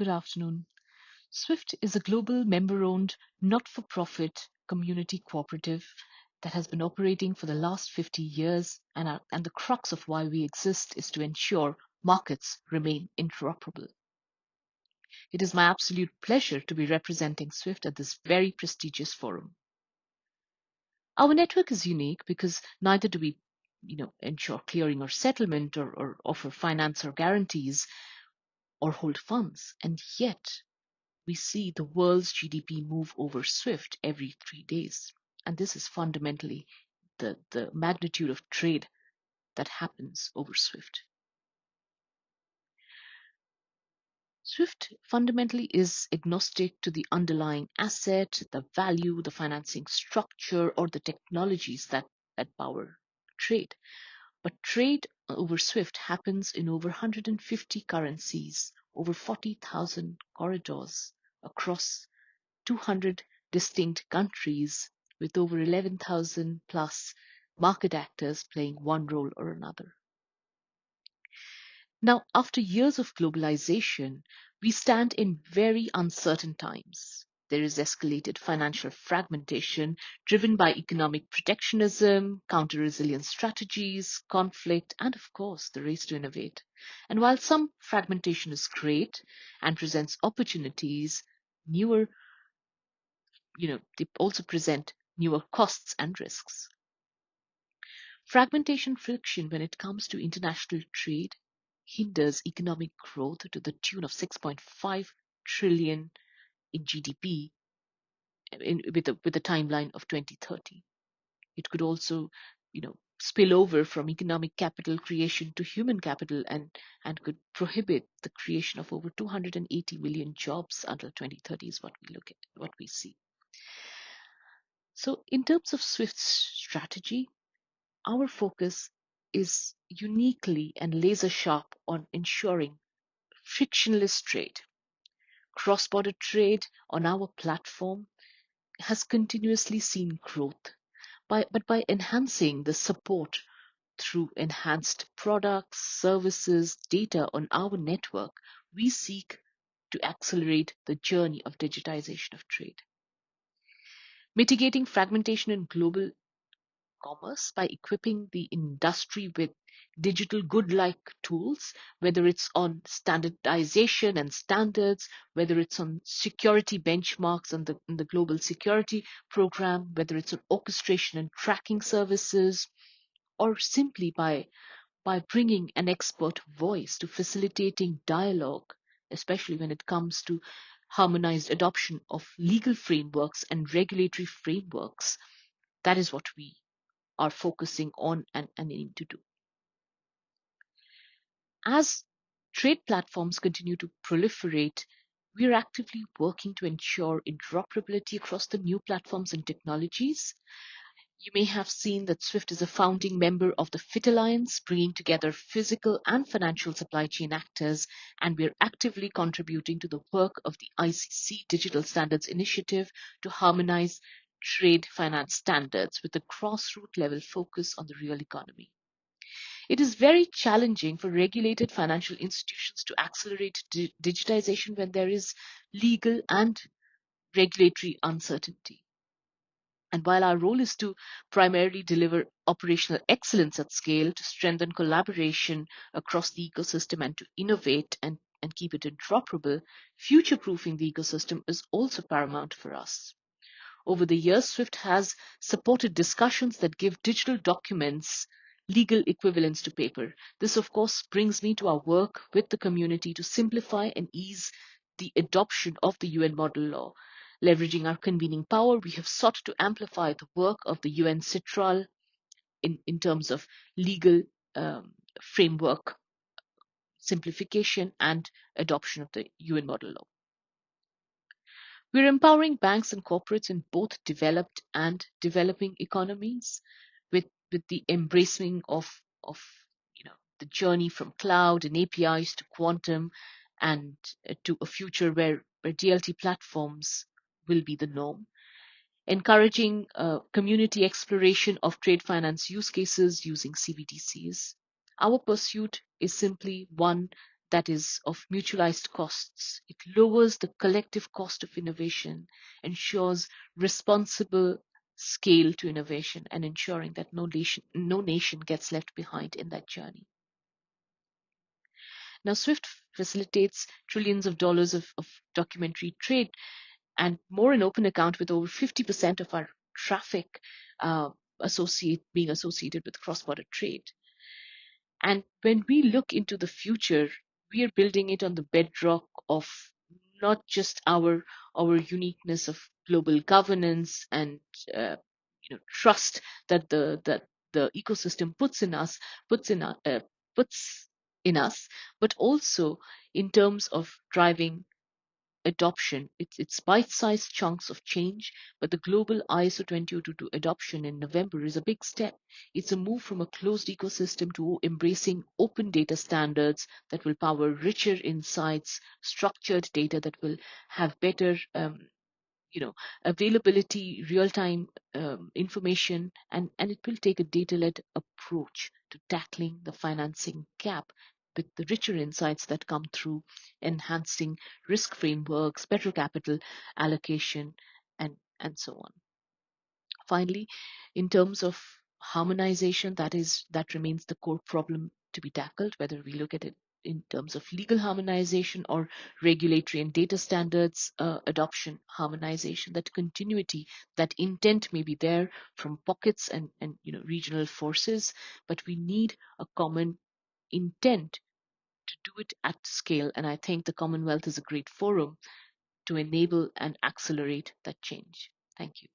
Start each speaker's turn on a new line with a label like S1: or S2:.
S1: good afternoon. SWIFT is a global member-owned, not-for-profit community cooperative that has been operating for the last 50 years, and the crux of why we exist is to ensure markets remain interoperable. It is my absolute pleasure to be representing SWIFT at this very prestigious forum. Our network is unique because neither do we ensure clearing or settlement or offer finance or guarantees or hold funds, and yet we see the world's GDP move over SWIFT every 3 days. And this is fundamentally the magnitude of trade that happens over SWIFT. SWIFT fundamentally is agnostic to the underlying asset, the value, the financing structure, or the technologies that power trade. But trade over SWIFT happens in over 150 currencies, over 40,000 corridors across 200 distinct countries, with over 11,000 plus market actors playing one role or another. Now, after years of globalization, we stand in very uncertain times. There is escalated financial fragmentation driven by economic protectionism, counter-resilience strategies, conflict, and of course, the race to innovate. And while some fragmentation is great and presents opportunities, newer they also present newer costs and risks. Fragmentation friction when it comes to international trade hinders economic growth to the tune of 6.5 trillion in GDP with a timeline of 2030. It could also, spill over from economic capital creation to human capital and could prohibit the creation of over 280 million jobs until 2030 is what we see. So in terms of SWIFT's strategy, our focus is uniquely and laser sharp on ensuring frictionless trade. Cross-border trade on our platform has continuously seen growth, but by enhancing the support through enhanced products, services, data on our network, we seek to accelerate the journey of digitization of trade. Mitigating fragmentation in global commerce by equipping the industry with digital good-like tools, whether it's on standardization and standards, whether it's on security benchmarks in the global security program, whether it's on orchestration and tracking services, or simply by bringing an expert voice to facilitating dialogue, especially when it comes to harmonized adoption of legal frameworks and regulatory frameworks. That is what we are focusing on and aiming to do. As trade platforms continue to proliferate, we are actively working to ensure interoperability across the new platforms and technologies. You may have seen that SWIFT is a founding member of the FIT Alliance, bringing together physical and financial supply chain actors, and we are actively contributing to the work of the ICC Digital Standards Initiative to harmonize trade finance standards with a grassroots level focus on the real economy. It is very challenging for regulated financial institutions to accelerate digitization when there is legal and regulatory uncertainty. And while our role is to primarily deliver operational excellence at scale, to strengthen collaboration across the ecosystem and to innovate and keep it interoperable, future-proofing the ecosystem is also paramount for us. Over the years, SWIFT has supported discussions that give digital documents legal equivalence to paper. This, of course, brings me to our work with the community to simplify and ease the adoption of the UN model law. Leveraging our convening power, we have sought to amplify the work of the UN Citral in terms of legal framework simplification and adoption of the UN model law. We're empowering banks and corporates in both developed and developing economies with the embracing of the journey from cloud and APIs to quantum and to a future where DLT platforms will be the norm. Encouraging community exploration of trade finance use cases using CBDCs. Our pursuit is simply one that is of mutualized costs. It lowers the collective cost of innovation, ensures responsible scale to innovation, and ensuring that no nation gets left behind in that journey. Now, SWIFT facilitates trillions of dollars of documentary trade and more in open account with over 50% of our traffic being associated with cross-border trade. And when we look into the future, we are building it on the bedrock of not just our uniqueness of global governance and trust that the ecosystem puts in us, but also in terms of driving adoption. It's bite-sized chunks of change, but the global ISO 20022 adoption in November is a big step. It's a move from a closed ecosystem to embracing open data standards that will power richer insights, structured data that will have better availability, real-time information, and it will take a data-led approach to tackling the financing gap with the richer insights that come through enhancing risk frameworks, better capital allocation, and so on. Finally, in terms of harmonization, that remains the core problem to be tackled, whether we look at it in terms of legal harmonization or regulatory and data standards adoption harmonization. That continuity, that intent may be there from pockets and regional forces, but we need a common intent to do it at scale. And I think the Commonwealth is a great forum to enable and accelerate that change. Thank you.